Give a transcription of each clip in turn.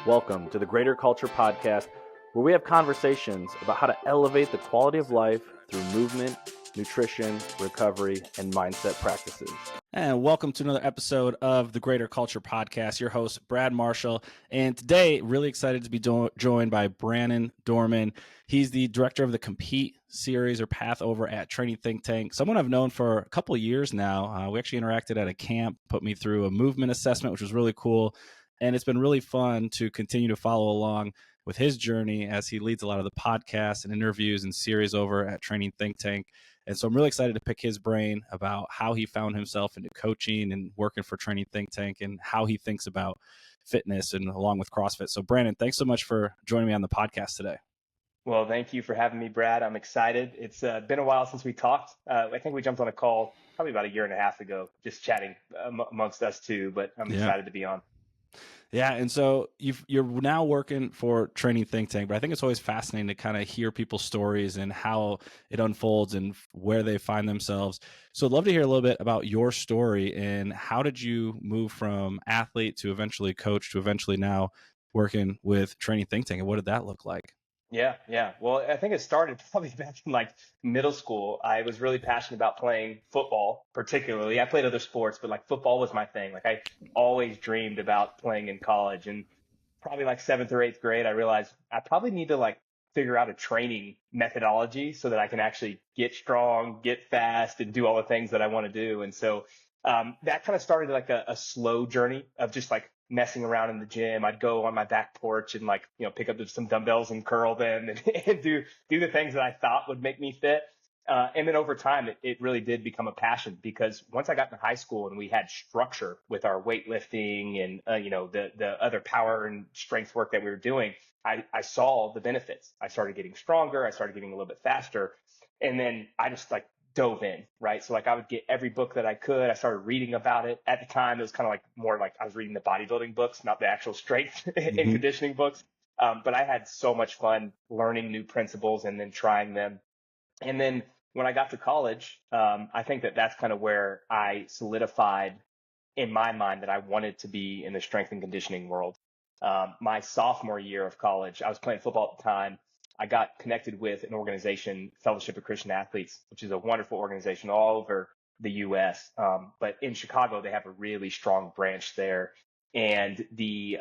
Welcome to the Greater Culture Podcast, where we have conversations about how to elevate the quality of life through movement, nutrition, recovery, and mindset practices. And welcome to another episode of the Greater Culture Podcast. Your host, Brad Marshall. And today, really excited to be joined by Brannen Dorman. He's the director of the Compete series or path over at Training Think Tank. Someone I've known for a couple of years now. We actually interacted at a camp, put me through a movement assessment, which was really cool. And it's been really fun to continue to follow along with his journey as he leads a lot of the podcasts and interviews and series over at Training Think Tank. And so I'm really excited to pick his brain about how he found himself into coaching and working for Training Think Tank and how he thinks about fitness and along with CrossFit. So Brannen, thanks so much for joining me on the podcast today. Well, thank you for having me, Brad. I'm excited. It's been a while since we talked. I think we jumped on a call probably about a year and a half ago, just chatting amongst us two, but I'm excited to be on. Yeah, and so you're now working for Training Think Tank, but I think it's always fascinating to kind of hear people's stories and how it unfolds and where they find themselves. So I'd love to hear a little bit about your story and how did you move from athlete to eventually coach to eventually now working with Training Think Tank, and what did that look like? Yeah. Well, I think it started probably back in like middle school. I was really passionate about playing football, particularly. I played other sports, but like football was my thing. Like I always dreamed about playing in college, and probably like 7th or 8th grade, I realized I probably need to like figure out a training methodology so that I can actually get strong, get fast, and do all the things that I want to do. And so that kind of started like a slow journey of just like messing around in the gym. I'd go on my back porch and like, pick up some dumbbells and curl them and do the things that I thought would make me fit. And then over time, it really did become a passion because once I got into high school and we had structure with our weightlifting and, the other power and strength work that we were doing, I saw the benefits. I started getting stronger. I started getting a little bit faster. And then I just like dove in, right? So like I would get every book that I could. I started reading about it. At the time, it was kind of like more like I was reading the bodybuilding books, not the actual strength and conditioning books. But I had so much fun learning new principles and then trying them. And then when I got to college, I think that's kind of where I solidified in my mind that I wanted to be in the strength and conditioning world. My sophomore year of college, I was playing football at the time. I got connected with an organization, Fellowship of Christian Athletes, which is a wonderful organization all over the U.S. But in Chicago, they have a really strong branch there. And the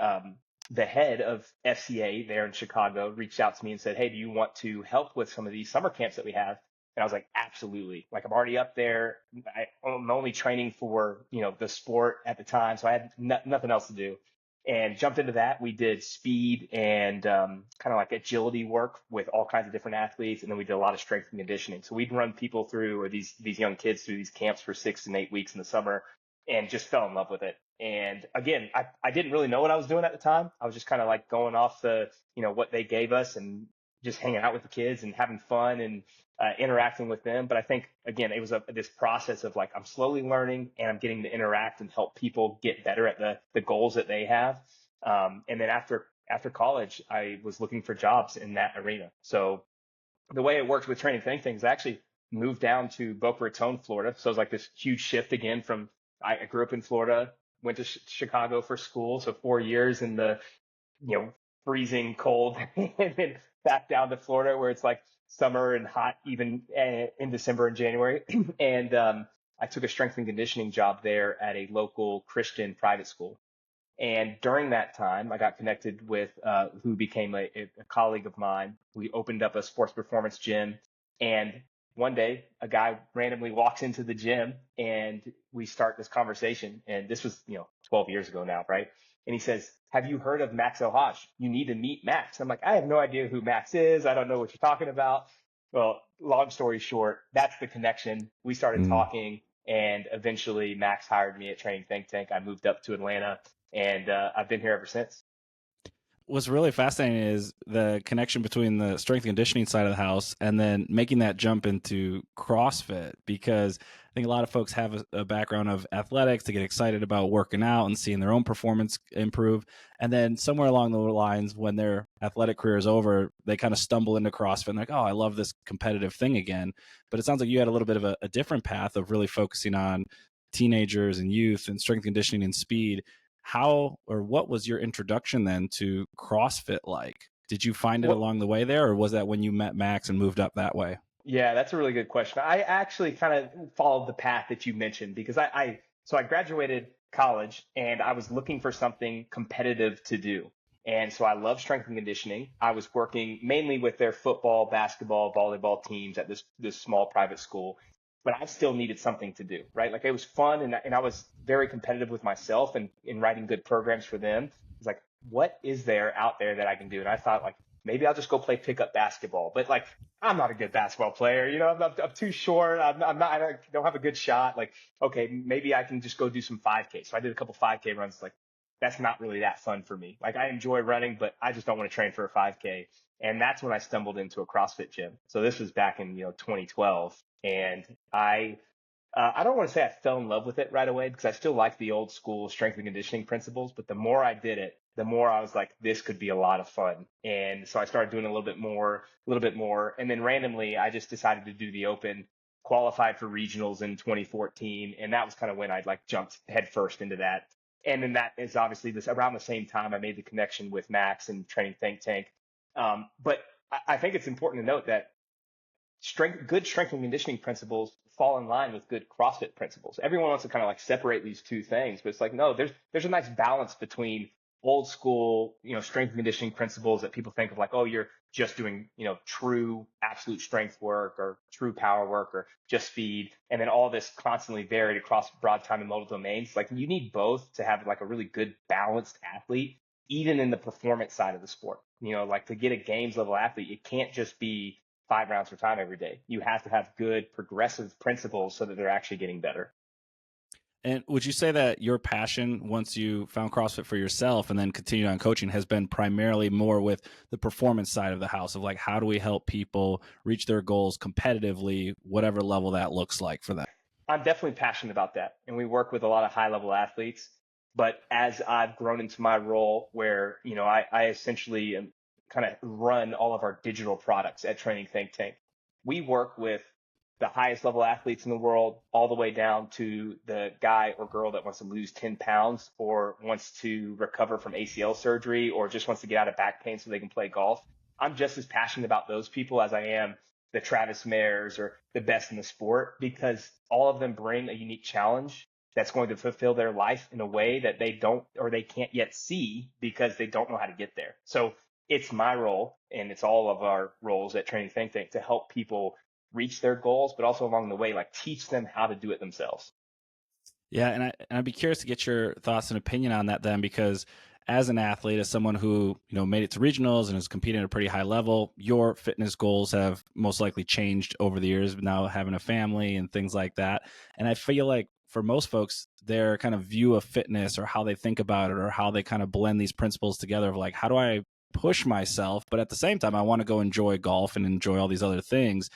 head of FCA there in Chicago reached out to me and said, "Hey, do you want to help with some of these summer camps that we have?" And I was like, absolutely. Like I'm already up there. I'm only training for, the sport at the time. So I had nothing else to do. And jumped into that. We did speed and kind of like agility work with all kinds of different athletes. And then we did a lot of strength and conditioning. So we'd run people through, or these young kids through these camps for 6 and 8 weeks in the summer and just fell in love with it. And again, I didn't really know what I was doing at the time. I was just kind of like going off the, what they gave us and just hanging out with the kids and having fun and interacting with them. But I think, again, it was this process of like, I'm slowly learning and I'm getting to interact and help people get better at the goals that they have. And then after college, I was looking for jobs in that arena. So the way it worked with Training Think Tank is I actually moved down to Boca Raton, Florida. So it was like this huge shift again from, I grew up in Florida, went to Chicago for school. So 4 years in the, freezing cold and then back down to Florida where it's like summer and hot even in December and January. And I took a strength and conditioning job there at a local Christian private school. And during that time, I got connected with who became a colleague of mine. We opened up a sports performance gym. And one day, a guy randomly walks into the gym and we start this conversation. And this was, 12 years ago now, right? And he says, "Have you heard of Max Ohaj? You need to meet Max." I'm like, I have no idea who Max is. I don't know what you're talking about. Well, long story short, that's the connection. We started talking and eventually Max hired me at Training Think Tank. I moved up to Atlanta and I've been here ever since. What's really fascinating is the connection between the strength and conditioning side of the house and then making that jump into CrossFit, because I think a lot of folks have a background of athletics to get excited about working out and seeing their own performance improve. And then somewhere along the lines, when their athletic career is over, they kind of stumble into CrossFit and like, oh, I love this competitive thing again. But it sounds like you had a little bit of a different path of really focusing on teenagers and youth and strength conditioning and speed. how or what was your introduction then to CrossFit like? Did you find it Well, along the way there, or was that when you met Max and moved up that way? yeah, that's a really good question. I actually kind of followed the path that you mentioned because so I graduated college and I was looking for something competitive to do. And so I love strength and conditioning. I was working mainly with their football, basketball, volleyball teams at this small private school, but I still needed something to do, right? Like it was fun and I was very competitive with myself and in writing good programs for them. It's like, what is there out there that I can do? And I thought like, maybe I'll just go play pickup basketball, but like, I'm not a good basketball player. I'm too short. I'm not, I don't have a good shot. Like, okay, maybe I can just go do some 5K. So I did a couple 5K runs. Like, that's not really that fun for me. Like, I enjoy running, but I just don't want to train for a 5K. And that's when I stumbled into a CrossFit gym. So this was back in, 2012. And I don't want to say I fell in love with it right away because I still like the old school strength and conditioning principles. But the more I did it, the more I was like, this could be a lot of fun. And so I started doing a little bit more. And then randomly, I just decided to do the open, qualified for regionals in 2014. And that was kind of when I'd like jumped headfirst into that. And then that is obviously this around the same time I made the connection with Max and Training Think Tank. But I think it's important to note that good strength and conditioning principles fall in line with good CrossFit principles. Everyone wants to kind of like separate these two things, but it's like, no, there's a nice balance between old school, strength and conditioning principles that people think of like, oh, you're just doing, true absolute strength work or true power work or just speed. And then all this constantly varied across broad time and modal domains. Like you need both to have like a really good balanced athlete, even in the performance side of the sport. Like to get a games level athlete, it can't just be 5 rounds for time every day. You have to have good progressive principles so that they're actually getting better. And would you say that your passion, once you found CrossFit for yourself and then continued on coaching, has been primarily more with the performance side of the house of like, how do we help people reach their goals competitively, whatever level that looks like for them? I'm definitely passionate about that. And we work with a lot of high level athletes. But as I've grown into my role where, I essentially kind of run all of our digital products at Training Think Tank, we work with the highest level athletes in the world, all the way down to the guy or girl that wants to lose 10 pounds or wants to recover from ACL surgery or just wants to get out of back pain so they can play golf. I'm just as passionate about those people as I am the Travis Mayers or the best in the sport because all of them bring a unique challenge that's going to fulfill their life in a way that they don't or they can't yet see because they don't know how to get there. So it's my role and it's all of our roles at Training Think Tank to help people reach their goals, but also along the way, like teach them how to do it themselves. Yeah, and I'd be curious to get your thoughts and opinion on that then, because as an athlete, as someone who made it to regionals and is competing at a pretty high level, your fitness goals have most likely changed over the years. Now having a family and things like that, and I feel like for most folks, their kind of view of fitness or how they think about it or how they kind of blend these principles together of like, how do I push myself, but at the same time, I want to go enjoy golf and enjoy all these other things.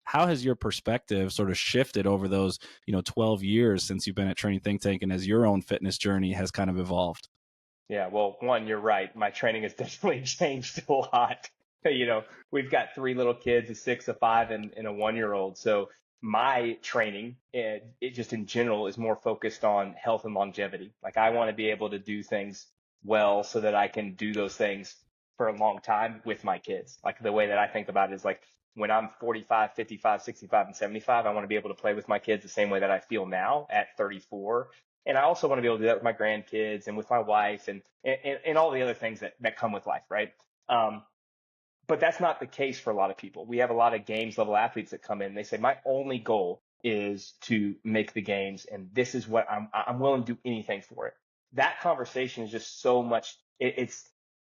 How has your perspective sort of shifted over those 12 years since you've been at Training Think Tank and as your own fitness journey has kind of evolved? Yeah, well, one, you're right. My training has definitely changed a lot. We've got 3 little kids, a 6, a 5, and a 1-year-old. So my training, it just in general is more focused on health and longevity. Like I want to be able to do things well so that I can do those things for a long time with my kids. Like the way that I think about it is like when I'm 45, 55, 65, and 75, I want to be able to play with my kids the same way that I feel now at 34. And I also want to be able to do that with my grandkids and with my wife and all the other things that come with life, right? But that's not the case for a lot of people. We have a lot of games level athletes that come in. And they say, my only goal is to make the games, and this is what I'm willing to do anything for it. That conversation is just so much.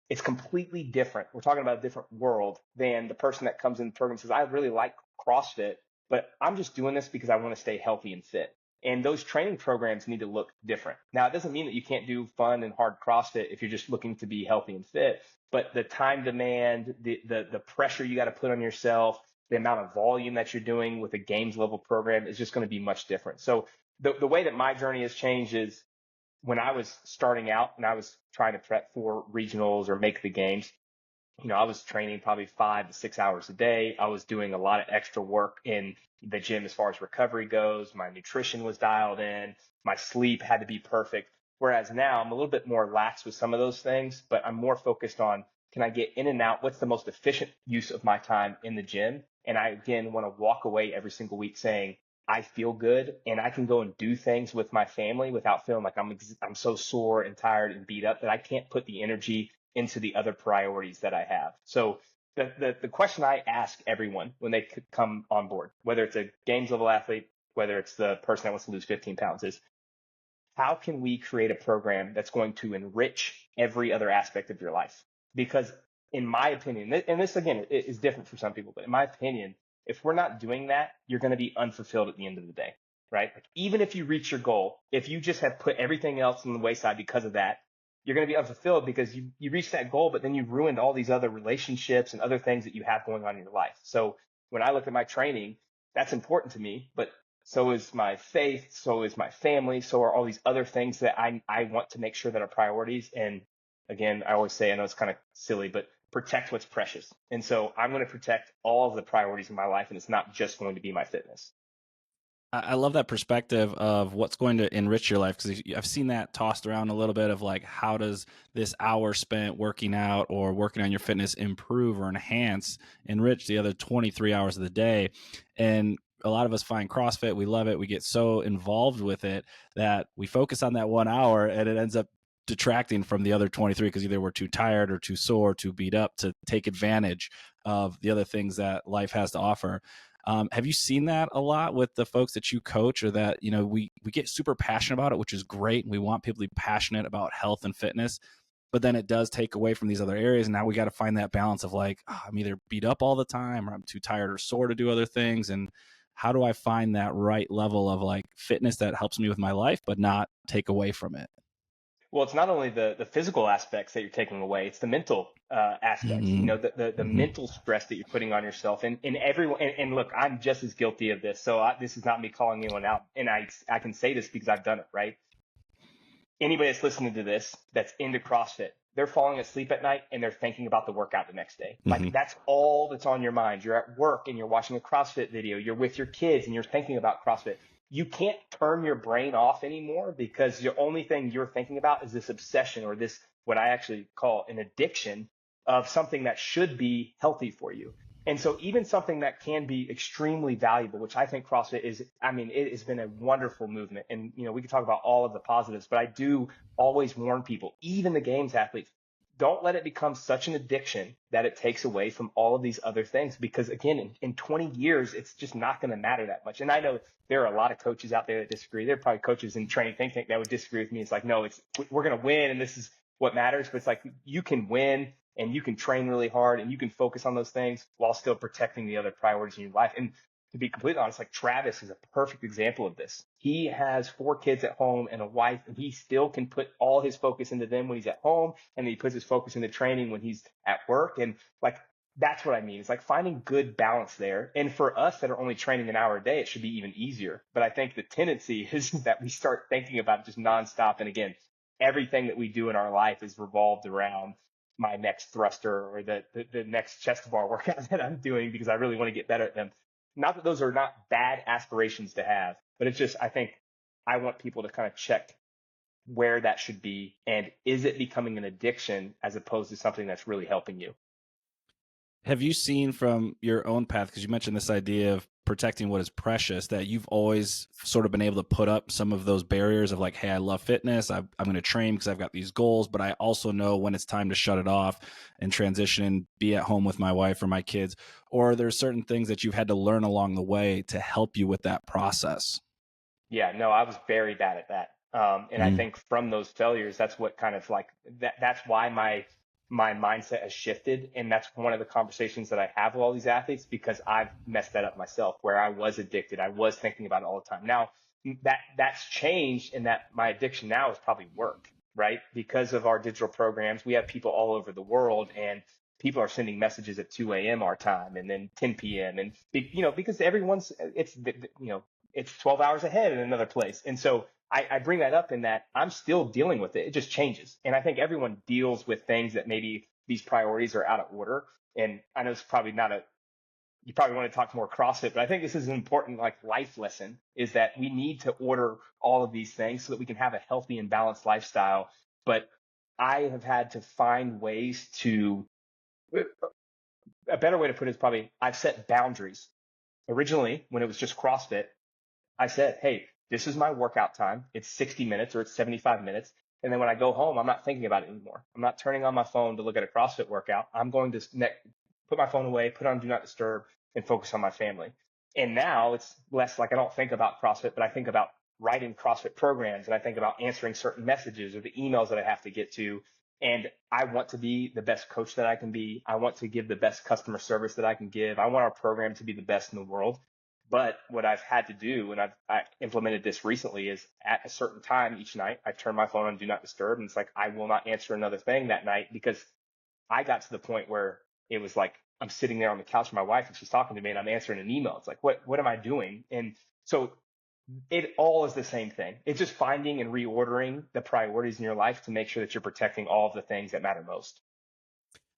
It's completely different. We're talking about a different world than the person that comes in the program and says, I really like CrossFit, but I'm just doing this because I want to stay healthy and fit. And those training programs need to look different. Now, it doesn't mean that you can't do fun and hard CrossFit if you're just looking to be healthy and fit, but the time demand, the pressure you got to put on yourself, the amount of volume that you're doing with a games level program is just going to be much different. So the way that my journey has changed is when I was starting out and I was trying to prep for regionals or make the games, I was training probably 5 to 6 hours a day. I was doing a lot of extra work in the gym as far as recovery goes. My nutrition was dialed in. My sleep had to be perfect. Whereas now I'm a little bit more lax with some of those things, but I'm more focused on, can I get in and out? What's the most efficient use of my time in the gym? And I, again, want to walk away every single week saying, I feel good and I can go and do things with my family without feeling like I'm so sore and tired and beat up that I can't put the energy into the other priorities that I have. So the question I ask everyone when they come on board, whether it's a games level athlete, whether it's the person that wants to lose 15 pounds, is how can we create a program that's going to enrich every other aspect of your life? Because in my opinion, and this again is different for some people, but in my opinion, if we're not doing that, you're going to be unfulfilled at the end of the day, right? Like even if you reach your goal, if you just have put everything else on the wayside because of that, you're going to be unfulfilled because you reached that goal, but then you've ruined all these other relationships and other things that you have going on in your life. So when I look at my training, that's important to me, but so is my faith, so is my family, so are all these other things that I want to make sure that are priorities. And again, I always say, I know it's kind of silly, but protect what's precious. And so I'm going to protect all of the priorities in my life, and it's not just going to be my fitness. I love that perspective of what's going to enrich your life, because I've seen that tossed around a little bit of like, how does this hour spent working out or working on your fitness improve or enrich the other 23 hours of the day? And a lot of us find CrossFit, we love it, we get so involved with it that we focus on that 1 hour and it ends up detracting from the other 23 because either we're too tired or too sore, or too beat up to take advantage of the other things that life has to offer. Have you seen that a lot with the folks that you coach, or that, we get super passionate about it, which is great. We want people to be passionate about health and fitness, but then it does take away from these other areas. And now we got to find that balance of like, I'm either beat up all the time or I'm too tired or sore to do other things. And how do I find that right level of like fitness that helps me with my life, but not take away from it? Well, it's not only the physical aspects that you're taking away, it's the mental aspects, Mm-hmm. the mental stress that you're putting on yourself. And everyone, and look, I'm just as guilty of this. So this is not me calling anyone out. And I can say this because I've done it, right? Anybody that's listening to this that's into CrossFit, they're falling asleep at night and they're thinking about the workout the next day. Mm-hmm. Like that's all that's on your mind. You're at work and you're watching a CrossFit video. You're with your kids and you're thinking about CrossFit. You can't turn your brain off anymore because the only thing you're thinking about is this obsession, or this, what I actually call an addiction of something that should be healthy for you. And so even something that can be extremely valuable, which I think CrossFit is, I mean, it has been a wonderful movement. And, we can talk about all of the positives, but I do always warn people, even the games athletes, don't let it become such an addiction that it takes away from all of these other things. Because again, in 20 years, it's just not going to matter that much. And I know there are a lot of coaches out there that disagree. There are probably coaches in training think tank that would disagree with me. It's like, no, we're going to win and this is what matters. But it's like, you can win and you can train really hard and you can focus on those things while still protecting the other priorities in your life. And to be completely honest, like Travis is a perfect example of this. He has 4 kids at home and a wife, and he still can put all his focus into them when he's at home, and he puts his focus into training when he's at work. And like, that's what I mean. It's like finding good balance there. And for us that are only training an hour a day, it should be even easier. But I think the tendency is that we start thinking about it just nonstop. And again, everything that we do in our life is revolved around my next thruster or the next chest bar workout that I'm doing because I really want to get better at them. Not that those are not bad aspirations to have, but it's just, I think I want people to kind of check where that should be. And is it becoming an addiction as opposed to something that's really helping you? Have you seen from your own path, because you mentioned this idea of protecting what is precious, that you've always sort of been able to put up some of those barriers of like, hey, I love fitness, I'm going to train because I've got these goals, but I also know when it's time to shut it off and transition and be at home with my wife or my kids? Or there's certain things that you've had to learn along the way to help you with that process? Yeah, no, I was very bad at that. And I think from those failures, that's what kind of like that's why my mindset has shifted. And that's one of the conversations that I have with all these athletes, because I've messed that up myself, where I was addicted. I was thinking about it all the time. Now that's changed, and that my addiction now is probably work, right? Because of our digital programs, we have people all over the world, and people are sending messages at 2 a.m. our time, and then 10 p.m. And, because it's 12 hours ahead in another place. And so I bring that up in that I'm still dealing with it. It just changes. And I think everyone deals with things that maybe these priorities are out of order. And I know it's probably not you probably want to talk more CrossFit, but I think this is an important like life lesson, is that we need to order all of these things so that we can have a healthy and balanced lifestyle. But I have had to find ways to, a better way to put it is probably I've set boundaries. Originally, when it was just CrossFit, I said, hey, this is my workout time. It's 60 minutes or it's 75 minutes. And then when I go home, I'm not thinking about it anymore. I'm not turning on my phone to look at a CrossFit workout. I'm going to put my phone away, put on Do Not Disturb, and focus on my family. And now it's less like I don't think about CrossFit, but I think about writing CrossFit programs, and I think about answering certain messages or the emails that I have to get to. And I want to be the best coach that I can be. I want to give the best customer service that I can give. I want our program to be the best in the world. But what I've had to do, and I implemented this recently, is at a certain time each night, I turn my phone on Do Not Disturb, and it's like I will not answer another thing that night, because I got to the point where it was like I'm sitting there on the couch with my wife and she's talking to me and I'm answering an email. It's like, what am I doing? And so it all is the same thing. It's just finding and reordering the priorities in your life to make sure that you're protecting all of the things that matter most.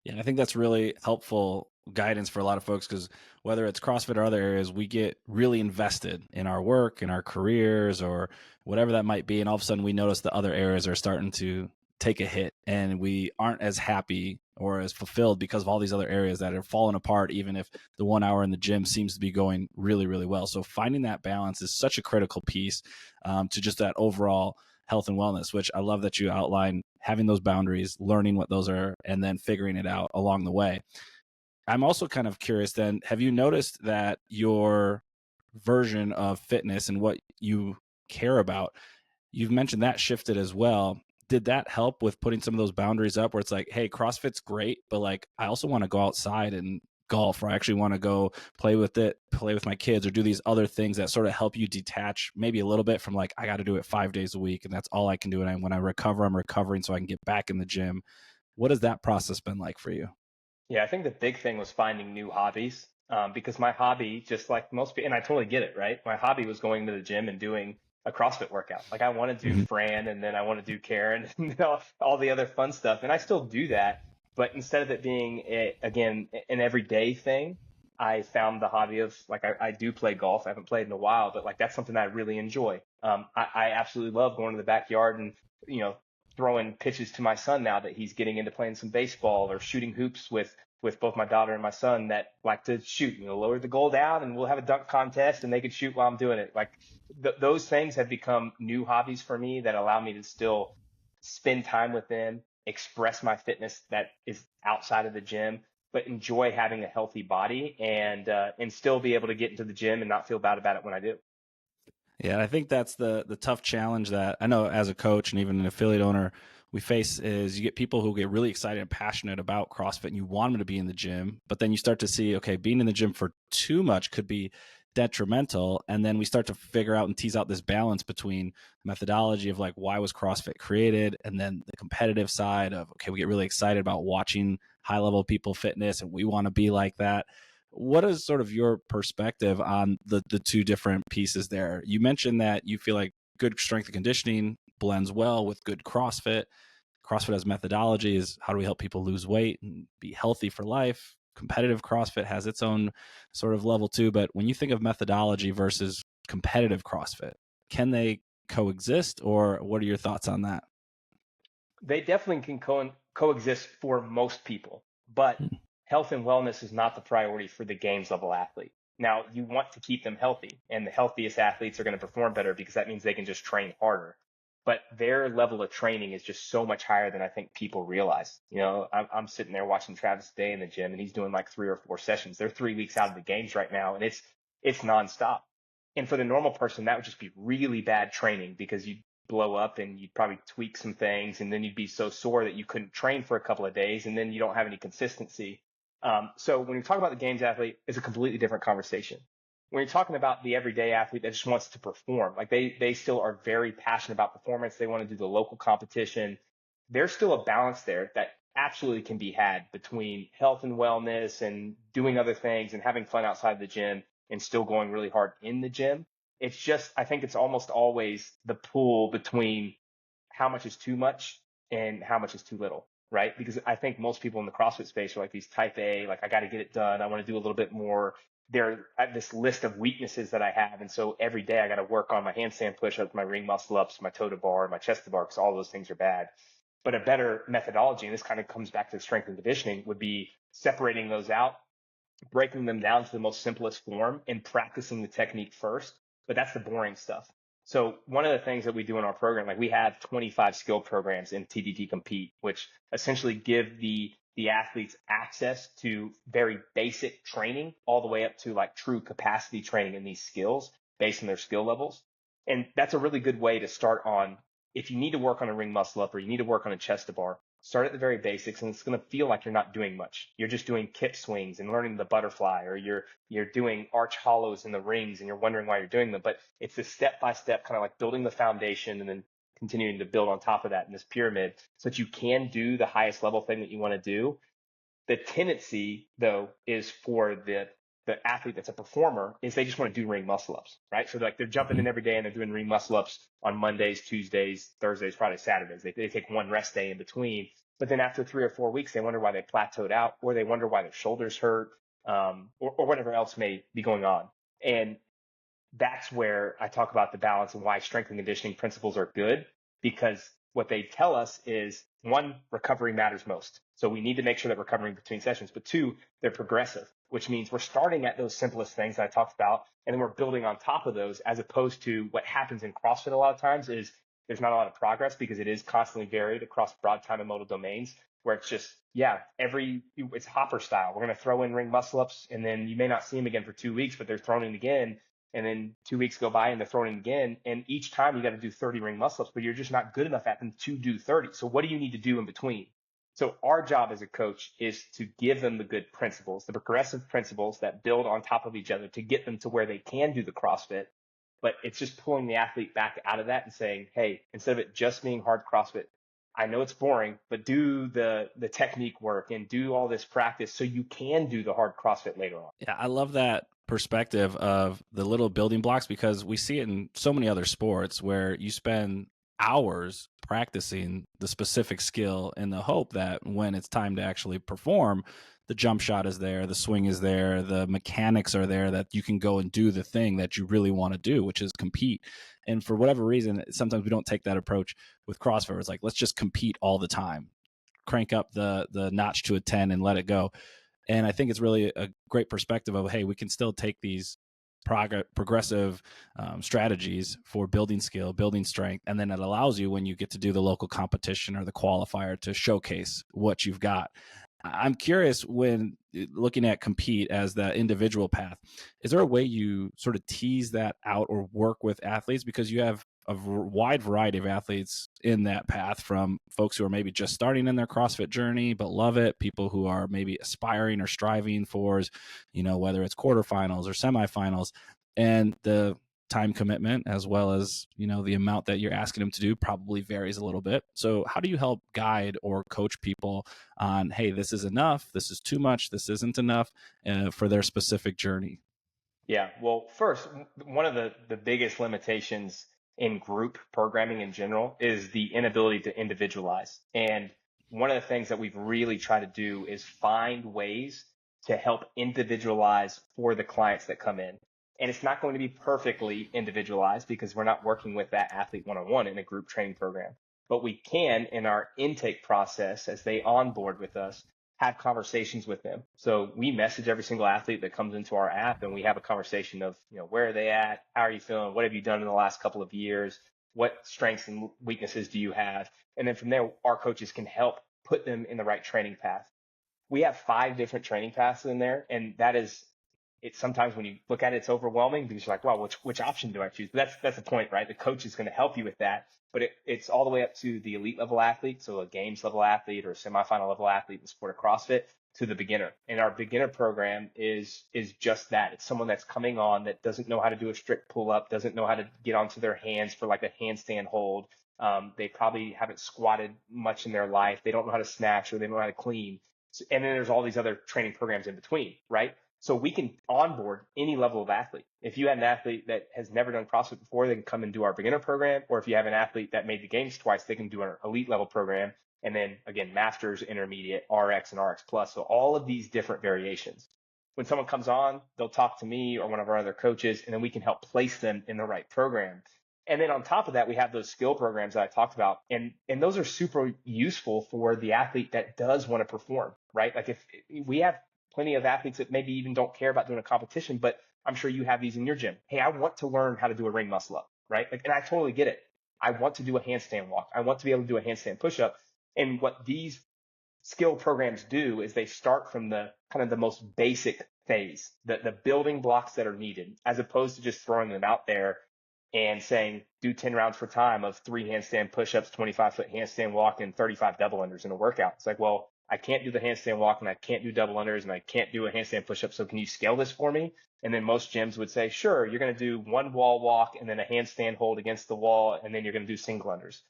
Yeah, I think that's really helpful guidance for a lot of folks, because whether it's CrossFit or other areas, we get really invested in our work, in our careers, or whatever that might be. And all of a sudden we notice the other areas are starting to take a hit and we aren't as happy or as fulfilled because of all these other areas that are falling apart, even if the 1 hour in the gym seems to be going really, really well. So finding that balance is such a critical piece to just that overall health and wellness, which I love that you outline having those boundaries, learning what those are, and then figuring it out along the way. I'm also kind of curious then, have you noticed that your version of fitness and what you care about, you've mentioned that shifted as well. Did that help with putting some of those boundaries up where it's like, hey, CrossFit's great, but like, I also want to go outside and golf, or I actually want to go play with my kids, or do these other things that sort of help you detach maybe a little bit from like, I got to do it 5 days a week and that's all I can do. And when I recover, I'm recovering so I can get back in the gym. What has that process been like for you? Yeah, I think the big thing was finding new hobbies, because my hobby, just like most people, and I totally get it, right? My hobby was going to the gym and doing a CrossFit workout. Like I want to do Mhm. Fran, and then I want to do Karen and all the other fun stuff. And I still do that. But instead of it being, again, an everyday thing, I found the hobby of like, I do play golf. I haven't played in a while, but like that's something that I really enjoy. I absolutely love going to the backyard and, you know, throwing pitches to my son now that he's getting into playing some baseball, or shooting hoops with both my daughter and my son that like to shoot. You know, lower the goal down and we'll have a dunk contest and they can shoot while I'm doing it. Like those things have become new hobbies for me that allow me to still spend time with them, express my fitness that is outside of the gym, but enjoy having a healthy body, and still be able to get into the gym and not feel bad about it when I do. Yeah, I think that's the tough challenge that I know as a coach and even an affiliate owner we face, is you get people who get really excited and passionate about CrossFit and you want them to be in the gym, but then you start to see, okay, being in the gym for too much could be detrimental. And then we start to figure out and tease out this balance between methodology of like, why was CrossFit created? And then the competitive side of, okay, we get really excited about watching high level people fitness and we want to be like that. What is sort of your perspective on the two different pieces there? You mentioned that you feel like good strength and conditioning blends well with good CrossFit. CrossFit has methodology, is how do we help people lose weight and be healthy for life? Competitive CrossFit has its own sort of level too. But when you think of methodology versus competitive CrossFit, can they coexist, or what are your thoughts on that? They definitely can coexist for most people, but Hmm. health and wellness is not the priority for the games level athlete. Now, you want to keep them healthy, and the healthiest athletes are going to perform better because that means they can just train harder. But their level of training is just so much higher than I think people realize. You know, I'm sitting there watching Travis Day in the gym, and he's doing like 3 or 4 sessions. They're 3 weeks out of the games right now, and it's nonstop. And for the normal person, that would just be really bad training, because you blow up and you'd probably tweak some things, and then you'd be so sore that you couldn't train for a couple of days, and then you don't have any consistency. So when you talk about the games athlete, it's a completely different conversation. When you're talking about the everyday athlete that just wants to perform, like they still are very passionate about performance. They want to do the local competition. There's still a balance there that absolutely can be had between health and wellness and doing other things and having fun outside the gym and still going really hard in the gym. It's just, I think it's almost always the pull between how much is too much and how much is too little, right? Because I think most people in the CrossFit space are like these type A, like I got to get it done. I want to do a little bit more. they're at this list of weaknesses that I have. And so every day I got to work on my handstand push-ups, my ring muscle ups, my toe to bar, my chest to bar, because all those things are bad. But a better methodology, and this kind of comes back to strength and conditioning, would be separating those out, breaking them down to the most simplest form and practicing the technique first. But that's the boring stuff. So one of the things that we do in our program, like we have 25 skill programs in TDT Compete, which essentially give the athletes access to very basic training all the way up to like true capacity training in these skills based on their skill levels. And that's a really good way to start on if you need to work on a ring muscle up or you need to work on a chest to bar, start at the very basics, and it's going to feel like you're not doing much. You're just doing kip swings and learning the butterfly, or you're doing arch hollows in the rings and you're wondering why you're doing them. But it's a step-by-step kind of like building the foundation and then continuing to build on top of that in this pyramid so that you can do the highest level thing that you want to do. The tendency, though, is for the athlete that's a performer is they just want to do ring muscle ups, right? So they're jumping in every day and they're doing ring muscle ups on Mondays, Tuesdays, Thursdays, Fridays, Saturdays. They take one rest day in between. But then after 3 or 4 weeks, they wonder why they plateaued out, or they wonder why their shoulders hurt, or whatever else may be going on. And that's where I talk about the balance and why strength and conditioning principles are good, because what they tell us is, one, recovery matters most. So we need to make sure that we're recovering between sessions, but two, they're progressive, which means we're starting at those simplest things that I talked about, and then we're building on top of those, as opposed to what happens in CrossFit a lot of times is there's not a lot of progress because it is constantly varied across broad time and modal domains, where it's just, it's hopper style. We're going to throw in ring muscle ups, and then you may not see them again for 2 weeks, but they're thrown in again. And then 2 weeks go by and they're thrown in again. And each time you got to do 30 ring muscle ups, but you're just not good enough at them to do 30. So what do you need to do in between? So our job as a coach is to give them the good principles, the progressive principles that build on top of each other to get them to where they can do the CrossFit. But it's just pulling the athlete back out of that and saying, hey, instead of it just being hard CrossFit, I know it's boring, but do the technique work and do all this practice so you can do the hard CrossFit later on. Yeah, I love that perspective of the little building blocks, because we see it in so many other sports where you spend hours practicing the specific skill in the hope that when it's time to actually perform, the jump shot is there, the swing is there, the mechanics are there, that you can go and do the thing that you really want to do, which is compete. And for whatever reason, sometimes we don't take that approach with CrossFit. It's like, let's just compete all the time, crank up the notch to a 10 and let it go. And I think it's really a great perspective of, hey, we can still take these progressive strategies for building skill, building strength, and then it allows you, when you get to do the local competition or the qualifier, to showcase what you've got. I'm curious, when looking at compete as the individual path, is there a way you sort of tease that out or work with athletes? Because you have a wide variety of athletes in that path, from folks who are maybe just starting in their CrossFit journey but love it, people who are maybe aspiring or striving for, whether it's quarterfinals or semifinals, and the time commitment, as well as the amount that you're asking them to do, probably varies a little bit. So how do you help guide or coach people on, hey, this is enough, this is too much, this isn't enough, for their specific journey? Yeah, well, first, one of the biggest limitations in group programming in general is the inability to individualize. And one of the things that we've really tried to do is find ways to help individualize for the clients that come in. And it's not going to be perfectly individualized because we're not working with that athlete one-on-one in a group training program. But we can, in our intake process, as they onboard with us, have conversations with them. So we message every single athlete that comes into our app, and we have a conversation of, where are they at? How are you feeling? What have you done in the last couple of years? What strengths and weaknesses do you have? And then from there, our coaches can help put them in the right training path. We have 5 different training paths in there, and that is, it's sometimes when you look at it, it's overwhelming because you're like, wow, which option do I choose? But that's the point, right? The coach is going to help you with that. But it's all the way up to the elite level athlete, so a games level athlete or a semifinal level athlete in the sport of CrossFit, to the beginner. And our beginner program is just that. It's someone that's coming on that doesn't know how to do a strict pull up, doesn't know how to get onto their hands for like a handstand hold. They probably haven't squatted much in their life. They don't know how to snatch, or they don't know how to clean. And then there's all these other training programs in between, right? So we can onboard any level of athlete. If you had an athlete that has never done CrossFit before, they can come and do our beginner program. Or if you have an athlete that made the games twice, they can do our elite level program. And then again, masters, intermediate, RX, and RX plus. So all of these different variations. when someone comes on, they'll talk to me or one of our other coaches, and then we can help place them in the right program. And then on top of that, we have those skill programs that I talked about. And those are super useful for the athlete that does want to perform, right? Like if we have plenty of athletes that maybe even don't care about doing a competition, but I'm sure you have these in your gym. Hey, I want to learn how to do a ring muscle up, right? Like, and I totally get it. I want to do a handstand walk. I want to be able to do a handstand push up. And what these skill programs do is they start from the kind of the most basic phase, the building blocks that are needed, as opposed to just throwing them out there and saying, do 10 rounds for time of 3 handstand push-ups, 25-foot handstand walk, and 35 double unders in a workout. It's like, well, I can't do the handstand walk and I can't do double unders and I can't do a handstand push-up. So can you scale this for me? And then most gyms would say, sure, you're going to do one wall walk and then a handstand hold against the wall, and then you're going to do single unders.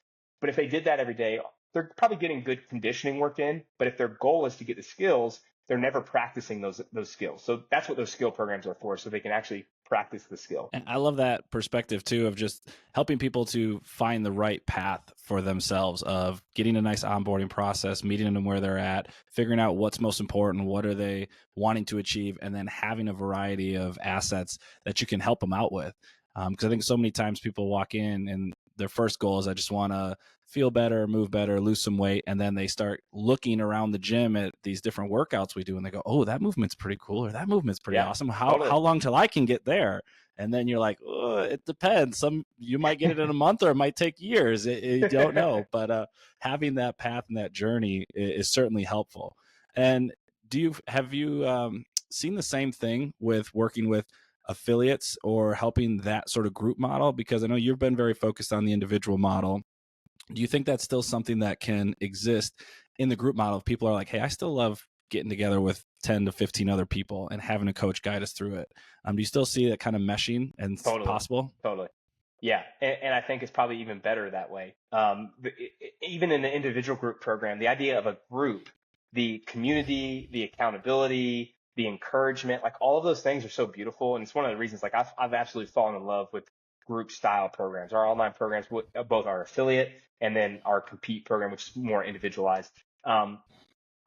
But if they did that every day, they're probably getting good conditioning work in. But if their goal is to get the skills, they're never practicing those skills. So that's what those skill programs are for, so they can actually practice the skill. And I love that perspective too, of just helping people to find the right path for themselves, of getting a nice onboarding process, meeting them where they're at, figuring out what's most important, what are they wanting to achieve, and then having a variety of assets that you can help them out with. Because I think so many times people walk in and their first goal is, I just want to feel better, move better, lose some weight. And then they start looking around the gym at these different workouts we do. And they go, oh, that movement's pretty cool, or that movement's pretty awesome. How long till I can get there? And then you're like, oh, it depends. You might get it in a month, or it might take years. You don't know. But having that path and that journey is certainly helpful. And have you seen the same thing with working with affiliates or helping that sort of group model? Because I know you've been very focused on the individual model. Do you think that's still something that can exist in the group model? If people are like, hey, I still love getting together with 10 to 15 other people and having a coach guide us through it. Do you still see that kind of meshing and possible? Totally. Yeah. And I think it's probably even better that way. Even in the individual group program, the idea of a group, the community, the accountability, the encouragement, like all of those things are so beautiful. And it's one of the reasons, like I've absolutely fallen in love with group style programs. Our online programs, both our affiliate and then our compete program, which is more individualized.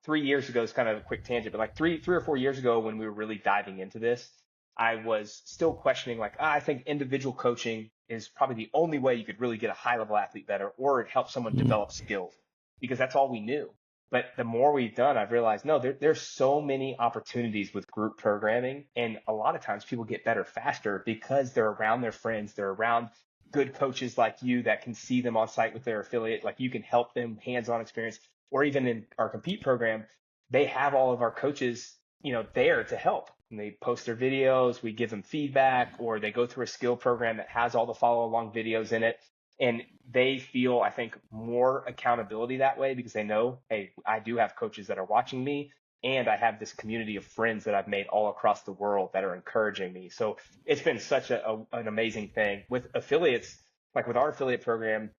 3 years ago is kind of a quick tangent, but like three or 4 years ago, when we were really diving into this, I was still questioning, like, I think individual coaching is probably the only way you could really get a high level athlete better, or it helps someone develop skills, because that's all we knew. But the more we've done, I've realized, no, there's so many opportunities with group programming. And a lot of times people get better faster because they're around their friends. They're around good coaches like you that can see them on site with their affiliate. Like, you can help them, hands-on experience. Or even in our compete program, they have all of our coaches, there to help. And they post their videos, we give them feedback, or they go through a skill program that has all the follow along videos in it. And they feel, I think, more accountability that way, because they know, hey, I do have coaches that are watching me, and I have this community of friends that I've made all across the world that are encouraging me. So it's been such an amazing thing. With affiliates, like with our affiliate program,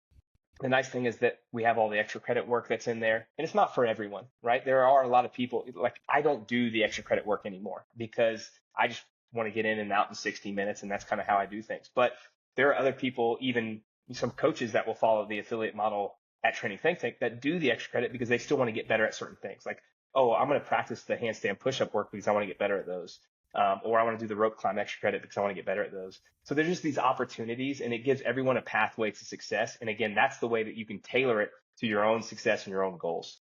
the nice thing is that we have all the extra credit work that's in there, and it's not for everyone, right? There are a lot of people, like, I don't do the extra credit work anymore because I just want to get in and out in 60 minutes, and that's kind of how I do things. But there are other people, even some coaches, that will follow the affiliate model at Training Think Tank, that do the extra credit because they still want to get better at certain things. Like, oh, I'm going to practice the handstand push-up work because I want to get better at those. Or I want to do the rope climb extra credit because I want to get better at those. So there's just these opportunities, and it gives everyone a pathway to success. And again, that's the way that you can tailor it to your own success and your own goals.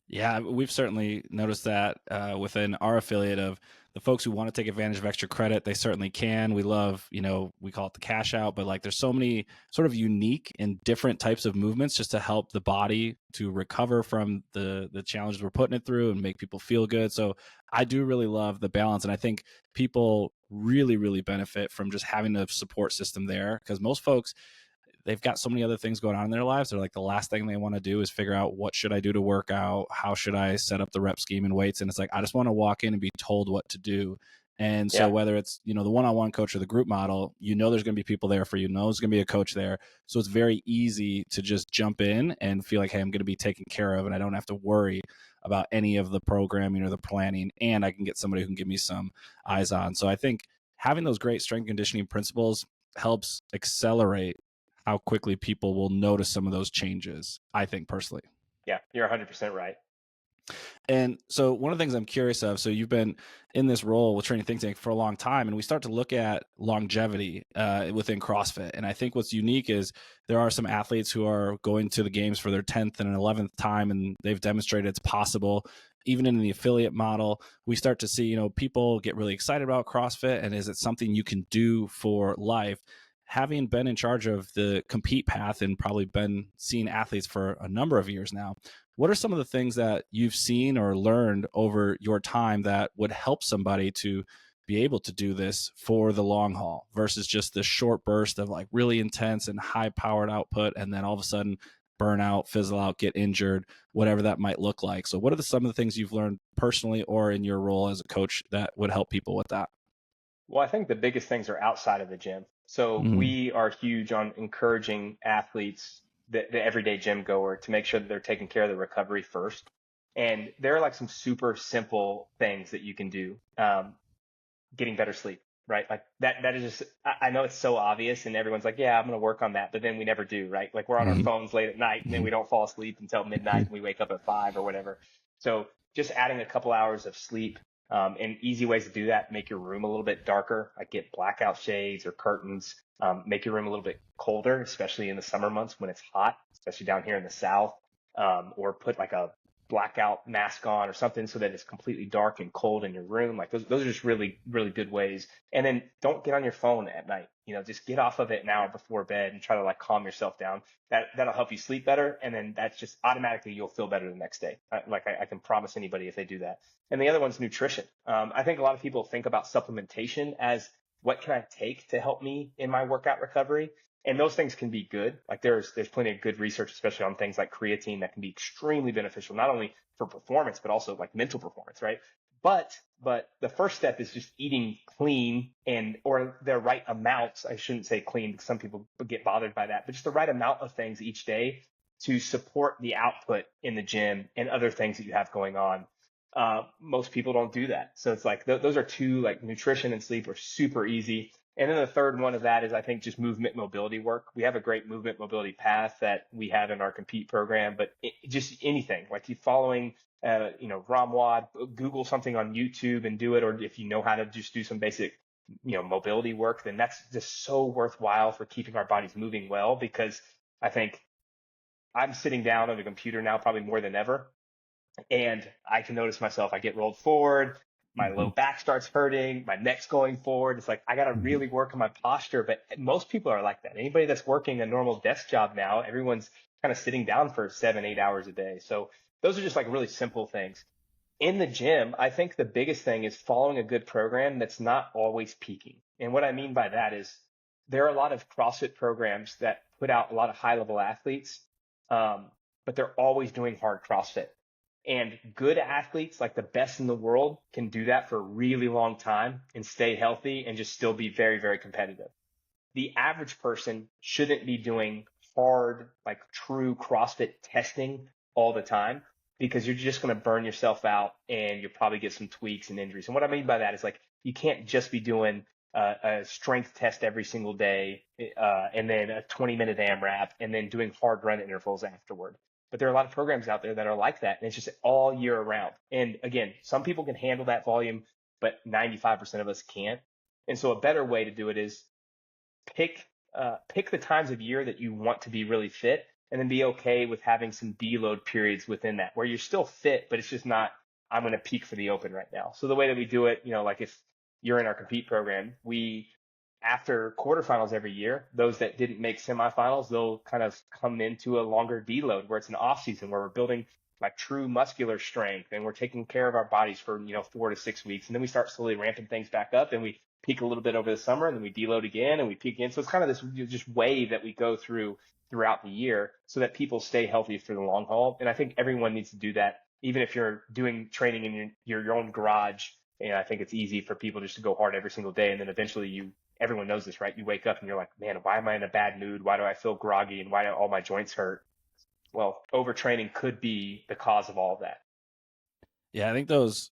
Yeah, we've certainly noticed that within our affiliate, of the folks who want to take advantage of extra credit, they certainly can. We love, we call it the cash out, but like, there's so many sort of unique and different types of movements just to help the body to recover from the challenges we're putting it through and make people feel good. So I do really love the balance. And I think people really, really benefit from just having a support system there, because most folks, they've got so many other things going on in their lives. They're like, the last thing they want to do is figure out, what should I do to work out? How should I set up the rep scheme and weights? And it's like, I just want to walk in and be told what to do. And so whether it's, the one-on-one coach or the group model, there's going to be people there for you. There's going to be a coach there. So it's very easy to just jump in and feel like, hey, I'm going to be taken care of, and I don't have to worry about any of the programming or the planning, and I can get somebody who can give me some eyes on. So I think having those great strength conditioning principles helps accelerate how quickly people will notice some of those changes, I think, personally. Yeah, you're 100% right. And so one of the things I'm curious of, so you've been in this role with Training Think Tank for a long time, and we start to look at longevity within CrossFit. And I think what's unique is there are some athletes who are going to the games for their 10th and 11th time, and they've demonstrated it's possible. Even in the affiliate model, we start to see, people get really excited about CrossFit, and is it something you can do for life? Having been in charge of the compete path and probably been seeing athletes for a number of years now, what are some of the things that you've seen or learned over your time that would help somebody to be able to do this for the long haul versus just this short burst of like really intense and high powered output, and then all of a sudden burn out, fizzle out, get injured, whatever that might look like? So what are some of the things you've learned personally or in your role as a coach that would help people with that? Well, I think the biggest things are outside of the gym. So Mm-hmm. we are huge on encouraging athletes, the everyday gym goer, to make sure that they're taking care of the recovery first. And there are like some super simple things that you can do. Getting better sleep, right? Like that is just, I know it's so obvious and everyone's like, yeah, I'm going to work on that. But then we never do, right? Like we're on our Mm-hmm. phones late at night and then we don't fall asleep until midnight and we wake up at 5 or whatever. So just adding a couple hours of sleep, and easy ways to do that: make your room a little bit darker, like get blackout shades or curtains, make your room a little bit colder, especially in the summer months when it's hot, especially down here in the South, or put like a blackout mask on or something so that it's completely dark and cold in your room. Like those are just really, really good ways. And then don't get on your phone at night. Just get off of it an hour before bed and try to like calm yourself down. That'll help you sleep better. And then that's just automatically you'll feel better the next day. I can promise anybody if they do that. And the other one's nutrition. I think a lot of people think about supplementation as what can I take to help me in my workout recovery? And those things can be good. Like there's plenty of good research, especially on things like creatine, that can be extremely beneficial, not only for performance, but also like mental performance, right? But the first step is just eating clean or the right amounts. I shouldn't say clean because some people get bothered by that, but just the right amount of things each day to support the output in the gym and other things that you have going on. Most people don't do that. So it's like those are two, like nutrition and sleep are super easy. And then the third one of that is, I think, just movement mobility work. We have a great movement mobility path that we have in our compete program, but just anything like you following, Ramwad, Google something on YouTube and do it. Or if you know how to just do some basic, mobility work, then that's just so worthwhile for keeping our bodies moving well. Because I think I'm sitting down on a computer now probably more than ever. And I can notice myself, I get rolled forward, my low back starts hurting, my neck's going forward. It's like, I got to really work on my posture. But most people are like that. Anybody that's working a normal desk job now, everyone's kind of sitting down for 7-8 hours a day. So those are just like really simple things. In the gym, I think the biggest thing is following a good program that's not always peaking. And what I mean by that is there are a lot of CrossFit programs that put out a lot of high level athletes, but they're always doing hard CrossFit. And good athletes, like the best in the world, can do that for a really long time and stay healthy and just still be very, very competitive. The average person shouldn't be doing hard, like true CrossFit testing all the time, because you're just going to burn yourself out and you'll probably get some tweaks and injuries. And what I mean by that is, like, you can't just be doing a strength test every single day, and then a 20-minute AMRAP and then doing hard run intervals afterward. But there are a lot of programs out there that are like that, and it's just all year round. And again, some people can handle that volume, but 95% of us can't. And so a better way to do it is pick the times of year that you want to be really fit, and then be okay with having some deload periods within that where you're still fit, but it's just not, I'm going to peak for the open right now. So the way that we do it, like if you're in our compete program, after quarterfinals every year, those that didn't make semifinals, they'll kind of come into a longer deload where it's an off season where we're building like true muscular strength and we're taking care of our bodies for, 4 to 6 weeks. And then we start slowly ramping things back up, and we peak a little bit over the summer, and then we deload again and we peak again. So it's kind of this just wave that we go throughout the year so that people stay healthy for the long haul. And I think everyone needs to do that, even if you're doing training in your own garage. And I think it's easy for people just to go hard every single day. And then eventually everyone knows this, right? You wake up and you're like, man, why am I in a bad mood? Why do I feel groggy? And why do all my joints hurt? Well, overtraining could be the cause of all of that. Yeah, I think those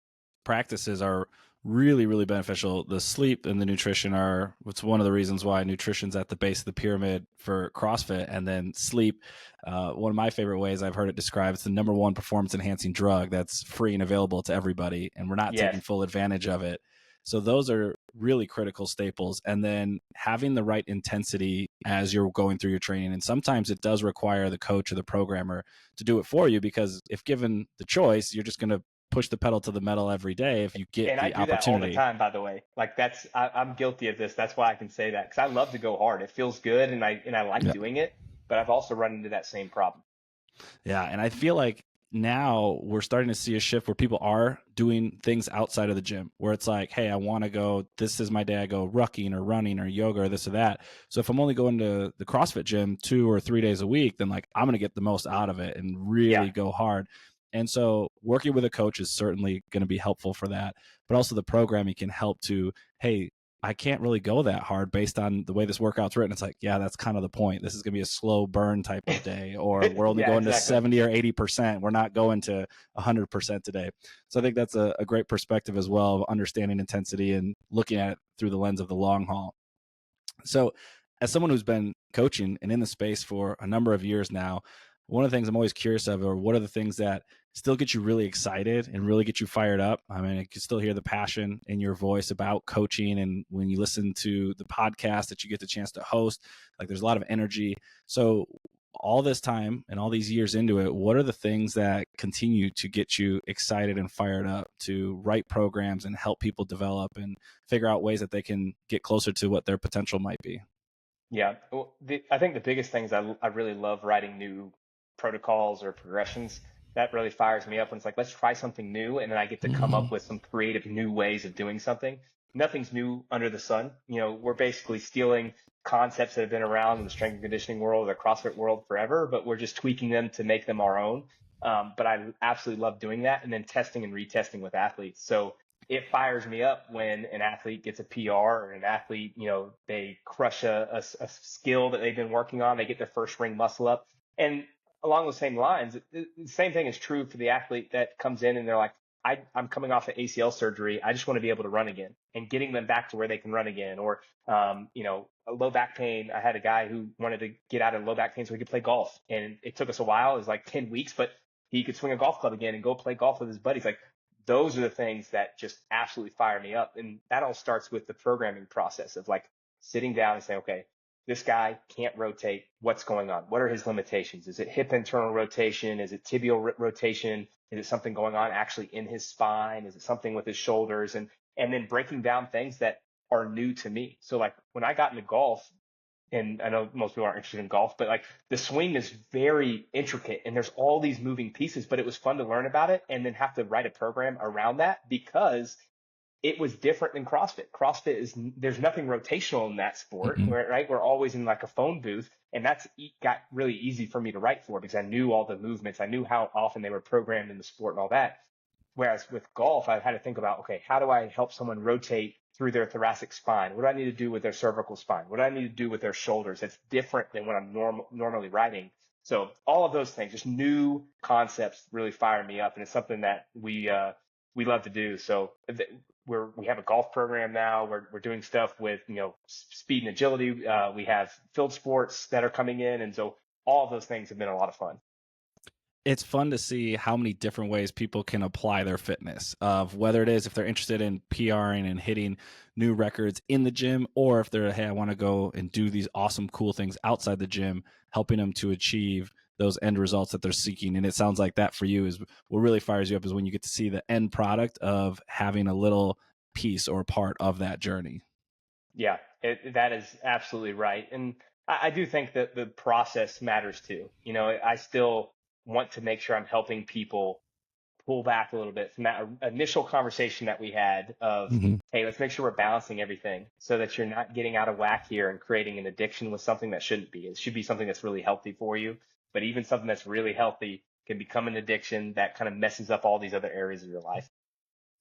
practices are really, really beneficial. The sleep and the nutrition are what's one of the reasons why nutrition's at the base of the pyramid for CrossFit. And then sleep, one of my favorite ways I've heard it described, it's the number one performance enhancing drug that's free and available to everybody, and we're not taking Yes. full advantage of it. So those are really critical staples. And then having the right intensity as you're going through your training. And sometimes it does require the coach or the programmer to do it for you, because if given the choice, you're just going to push the pedal to the metal every day if you get And I the do that all the opportunity. time, by the way. Like I'm guilty of this. That's why I can say that, because I love to go hard. It feels good, and I like Yeah. doing it. But I've also run into that same problem. Yeah. And I feel like now we're starting to see a shift where people are doing things outside of the gym, where it's like, hey, I want to go, this is my day, I go rucking or running or yoga or this or that. So if I'm only going to the CrossFit gym 2 or 3 days a week, then like I'm going to get the most out of it and really Yeah. go hard. And so working with a coach is certainly going to be helpful for that. But also the programming can help to, hey, I can't really go that hard based on the way this workout's written. It's like, yeah, that's kind of the point. This is going to be a slow burn type of day, or we're only Yeah, going to exactly. 70 or 80%. We're not going to 100% today. So I think that's a great perspective as well of understanding intensity and looking at it through the lens of the long haul. So as someone who's been coaching and in the space for a number of years now, one of the things I'm always curious of are what are the things that still get you really excited and really get you fired up? I mean, I can still hear the passion in your voice about coaching. And when you listen to the podcast that you get the chance to host, like there's a lot of energy. So all this time and all these years into it, what are the things that continue to get you excited and fired up to write programs and help people develop and figure out ways that they can get closer to what their potential might be? Yeah. Well, I think the biggest thing is I really love writing new protocols or progressions. That really fires me up when it's like, let's try something new. And then I get to come up with some creative new ways of doing something. Nothing's new under the sun. We're basically stealing concepts that have been around in the strength and conditioning world or the CrossFit world forever, but we're just tweaking them to make them our own. But I absolutely love doing that, and then testing and retesting with athletes. So it fires me up when an athlete gets a PR, or an athlete, they crush a skill that they've been working on. They get their first ring muscle up. And along those same lines, the same thing is true for the athlete that comes in and they're like, I'm coming off of ACL surgery. I just want to be able to run again, and getting them back to where they can run again. Or, a low back pain. I had a guy who wanted to get out of low back pain so he could play golf. And it took us a while. It was like 10 weeks, but he could swing a golf club again and go play golf with his buddies. Like, those are the things that just absolutely fire me up. And that all starts with the programming process of like sitting down and saying, okay, this guy can't rotate. What's going on? What are his limitations? Is it hip internal rotation? Is it tibial rotation? Is it something going on actually in his spine? Is it something with his shoulders? And then breaking down things that are new to me. So like when I got into golf, and I know most people aren't interested in golf, but like the swing is very intricate and there's all these moving pieces, but it was fun to learn about it and then have to write a program around that, because it was different than CrossFit. There's nothing rotational in that sport, right? We're always in like a phone booth, and that's got really easy for me to write for, because I knew all the movements. I knew how often they were programmed in the sport and all that. Whereas with golf, I had to think about, okay, how do I help someone rotate through their thoracic spine? What do I need to do with their cervical spine? What do I need to do with their shoulders? That's different than what I'm normally writing. So all of those things, just new concepts, really fire me up, and it's something that we love to do. So we have a golf program now. We're doing stuff with speed and agility. We have field sports that are coming in, and so all of those things have been a lot of fun. It's fun to see how many different ways people can apply their fitness, of whether it is if they're interested in PRing and hitting new records in the gym, or if they're, hey, I want to go and do these awesome, cool things outside the gym, helping them to achieve those end results that they're seeking. And it sounds like that for you is what really fires you up, is when you get to see the end product of having a little piece or part of that journey. Yeah, that is absolutely right. And I do think that the process matters too. I still want to make sure I'm helping people pull back a little bit from that initial conversation that we had of, hey, let's make sure we're balancing everything so that you're not getting out of whack here and creating an addiction with something that shouldn't be. It should be something that's really healthy for you. But even something that's really healthy can become an addiction that kind of messes up all these other areas of your life.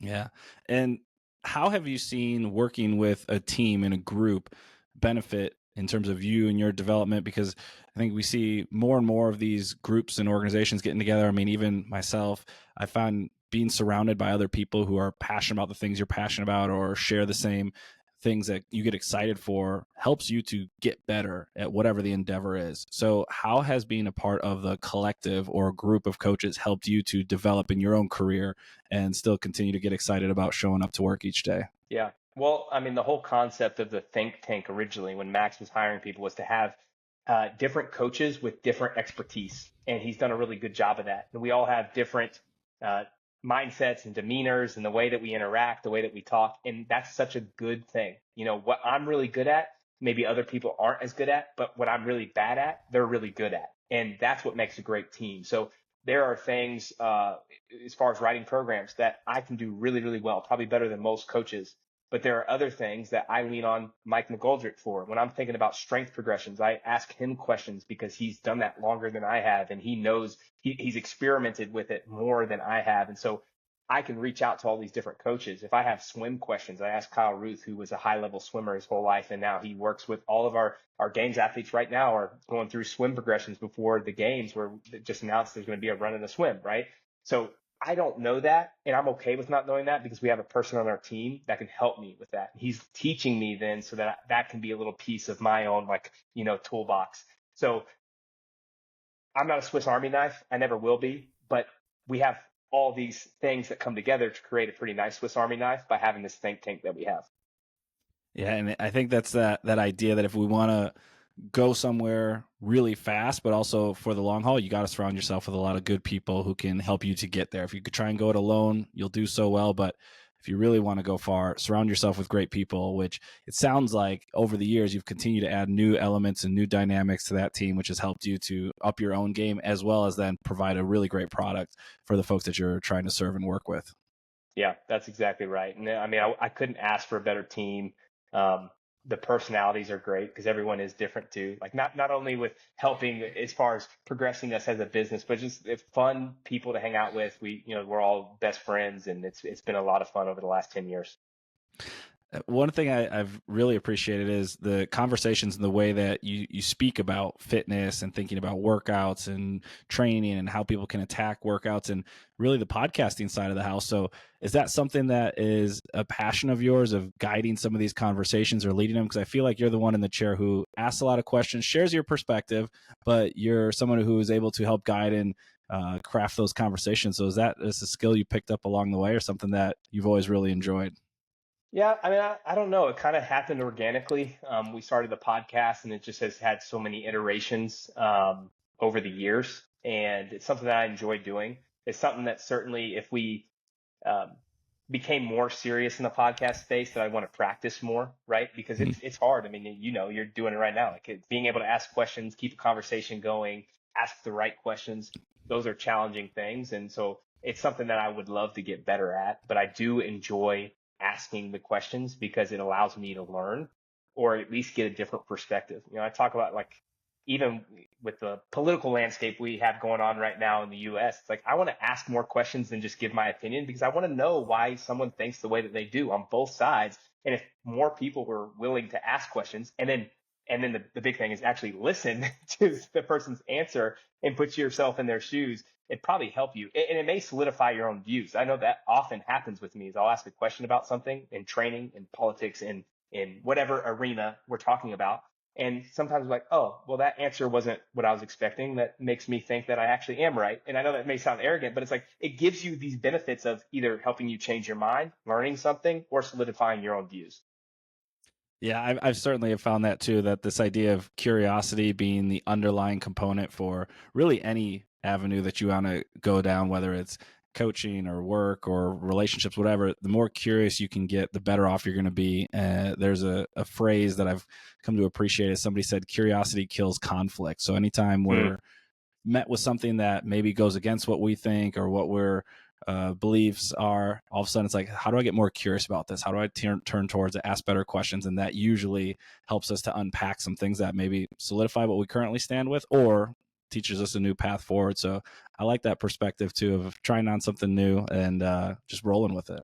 Yeah. And how have you seen working with a team and a group benefit in terms of you and your development? Because I think we see more and more of these groups and organizations getting together. I mean, even myself, I found being surrounded by other people who are passionate about the things you're passionate about or share the same things that you get excited for helps you to get better at whatever the endeavor is. So how has being a part of the collective or group of coaches helped you to develop in your own career and still continue to get excited about showing up to work each day? Yeah. Well, I mean, the whole concept of the think tank originally, when Max was hiring people, was to have different coaches with different expertise. And he's done a really good job of that. And we all have different uh, mindsets and demeanors and the way that we interact, the way that we talk. And that's such a good thing. You know, what I'm really good at, maybe other people aren't as good at, but what I'm really bad at, they're really good at. And that's what makes a great team. So there are things as far as writing programs that I can do really, really well, probably better than most coaches. But there are other things that I lean on Mike McGoldrick for. When I'm thinking about strength progressions, I ask him questions because he's done that longer than I have, and he knows he's experimented with it more than I have. And so I can reach out to all these different coaches. If I have swim questions, I ask Kyle Ruth, who was a high level swimmer his whole life, and now he works with all of our games athletes right now are going through swim progressions before the games, where they just announced there's going to be a run and a swim, right? So I don't know that, and I'm okay with not knowing that because we have a person on our team that can help me with that. He's teaching me then so that that can be a little piece of my own, like, you know, toolbox. So I'm not a Swiss Army knife. I never will be, but we have all these things that come together to create a pretty nice Swiss Army knife by having this think tank that we have. Yeah, and I think that's that idea that if we want to go somewhere really fast, but also for the long haul, you got to surround yourself with a lot of good people who can help you to get there. If you could try and go it alone, you'll do so well. But if you really want to go far, surround yourself with great people, which it sounds like over the years, you've continued to add new elements and new dynamics to that team, which has helped you to up your own game, as well as then provide a really great product for the folks that you're trying to serve and work with. Yeah, that's exactly right. And I mean, I couldn't ask for a better team. The personalities are great because everyone is different too. Like not only with helping as far as progressing us as a business, but just fun people to hang out with. We're all best friends, and it's been a lot of fun over the last 10 years. One thing I've really appreciated is the conversations and the way that you speak about fitness and thinking about workouts and training and how people can attack workouts and really the podcasting side of the house. So is that something that is a passion of yours, of guiding some of these conversations or leading them? Because I feel like you're the one in the chair who asks a lot of questions, shares your perspective, but you're someone who is able to help guide and craft those conversations. So is a skill you picked up along the way or something that you've always really enjoyed? Yeah, I mean, I don't know. It kind of happened organically. We started the podcast, and it just has had so many iterations over the years, and it's something that I enjoy doing. It's something that certainly, if we um, became more serious in the podcast space, that I want to practice more, right? Because it's hard. I mean, you're doing it right now. Like being able to ask questions, keep a conversation going, ask the right questions. Those are challenging things, and so it's something that I would love to get better at. But I do enjoy asking the questions because it allows me to learn or at least get a different perspective. I talk about, like, even with the political landscape we have going on right now in the US, it's like I want to ask more questions than just give my opinion because I want to know why someone thinks the way that they do on both sides. And if more people were willing to ask questions and then the big thing is actually listen to the person's answer and put yourself in their shoes, it'd probably help you. And it may solidify your own views. I know that often happens with me is I'll ask a question about something in training, in politics, in whatever arena we're talking about. And sometimes I'm like, oh, well, that answer wasn't what I was expecting. That makes me think that I actually am right. And I know that may sound arrogant, but it's like it gives you these benefits of either helping you change your mind, learning something, or solidifying your own views. Yeah, I've certainly have found that too, that this idea of curiosity being the underlying component for really any avenue that you want to go down, whether it's coaching or work or relationships, whatever, the more curious you can get, the better off you're going to be. There's a phrase that I've come to appreciate is somebody said, curiosity kills conflict. So anytime we're met with something that maybe goes against what we think or what we're beliefs are, all of a sudden it's like, how do I get more curious about this? How do I turn towards it, ask better questions? And that usually helps us to unpack some things that maybe solidify what we currently stand with or teaches us a new path forward. So I like that perspective too, of trying on something new and just rolling with it.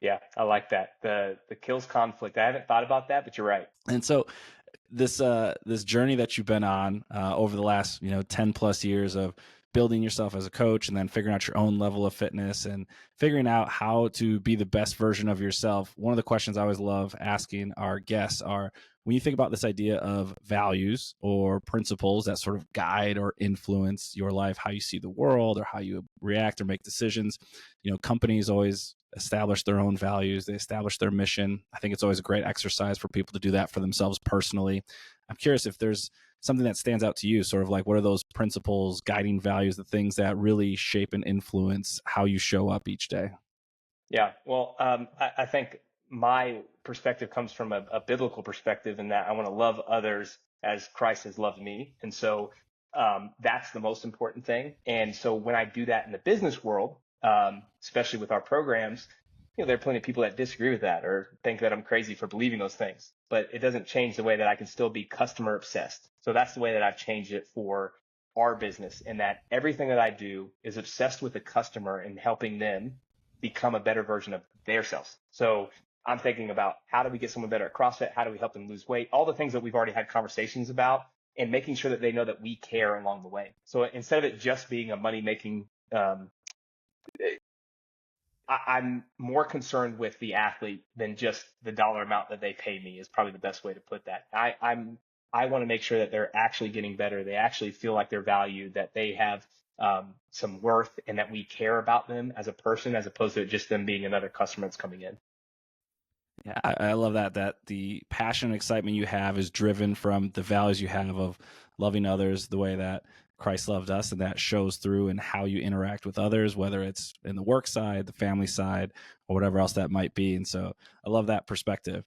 Yeah, I like that. The kills conflict. I haven't thought about that, but you're right. And so this journey that you've been on over the last 10 plus years of building yourself as a coach and then figuring out your own level of fitness and figuring out how to be the best version of yourself. One of the questions I always love asking our guests are, when you think about this idea of values or principles that sort of guide or influence your life, how you see the world or how you react or make decisions, companies always establish their own values. They establish their mission. I think it's always a great exercise for people to do that for themselves personally. I'm curious if there's something that stands out to you, sort of like what are those principles, guiding values, the things that really shape and influence how you show up each day? Yeah, well, I think my perspective comes from a biblical perspective in that I want to love others as Christ has loved me. And so that's the most important thing. And so when I do that in the business world, especially with our programs, there are plenty of people that disagree with that or think that I'm crazy for believing those things, but it doesn't change the way that I can still be customer obsessed. So that's the way that I've changed it for our business, in that everything that I do is obsessed with the customer and helping them become a better version of themselves. So I'm thinking about, how do we get someone better at CrossFit? How do we help them lose weight? All the things that we've already had conversations about, and making sure that they know that we care along the way. So instead of it just being a money making, I'm more concerned with the athlete than just the dollar amount that they pay me, is probably the best way to put that. I want to make sure that they're actually getting better. They actually feel like they're valued, that they have some worth, and that we care about them as a person, as opposed to just them being another customer that's coming in. Yeah, I love that the passion and excitement you have is driven from the values you have of loving others the way that Christ loved us, and that shows through in how you interact with others, whether it's in the work side, the family side, or whatever else that might be. And so I love that perspective.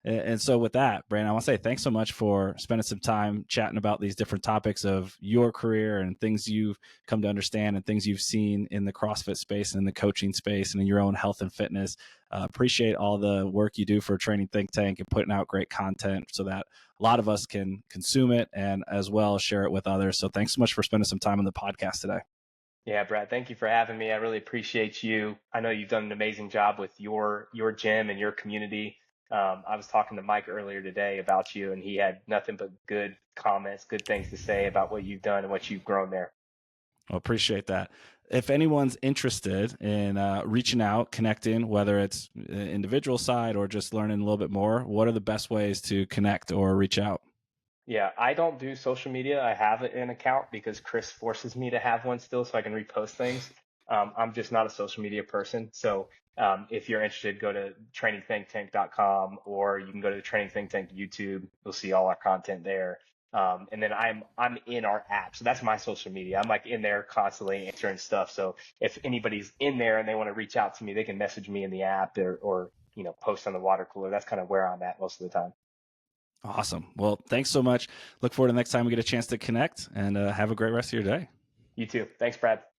And so with that, Brandon, I want to say thanks so much for spending some time chatting about these different topics of your career and things you've come to understand and things you've seen in the CrossFit space and in the coaching space and in your own health and fitness. Appreciate all the work you do for Training Think Tank and putting out great content so that a lot of us can consume it and as well share it with others. So thanks so much for spending some time on the podcast today. Yeah, Brad, thank you for having me. I really appreciate you. I know you've done an amazing job with your gym and your community. I was talking to Mike earlier today about you, and he had nothing but good comments, good things to say about what you've done and what you've grown there. Well, appreciate that. If anyone's interested in reaching out, connecting, whether it's individual side or just learning a little bit more, what are the best ways to connect or reach out? Yeah, I don't do social media. I have an account because Chris forces me to have one still so I can repost things. I'm just not a social media person. So if you're interested, go to trainingthinktank.com, or you can go to the Training Think Tank YouTube. You'll see all our content there. And then I'm in our app. So that's my social media. I'm like in there constantly answering stuff. So if anybody's in there and they want to reach out to me, they can message me in the app or post on the water cooler. That's kind of where I'm at most of the time. Awesome. Well, thanks so much. Look forward to the next time we get a chance to connect, and have a great rest of your day. You too. Thanks, Brad.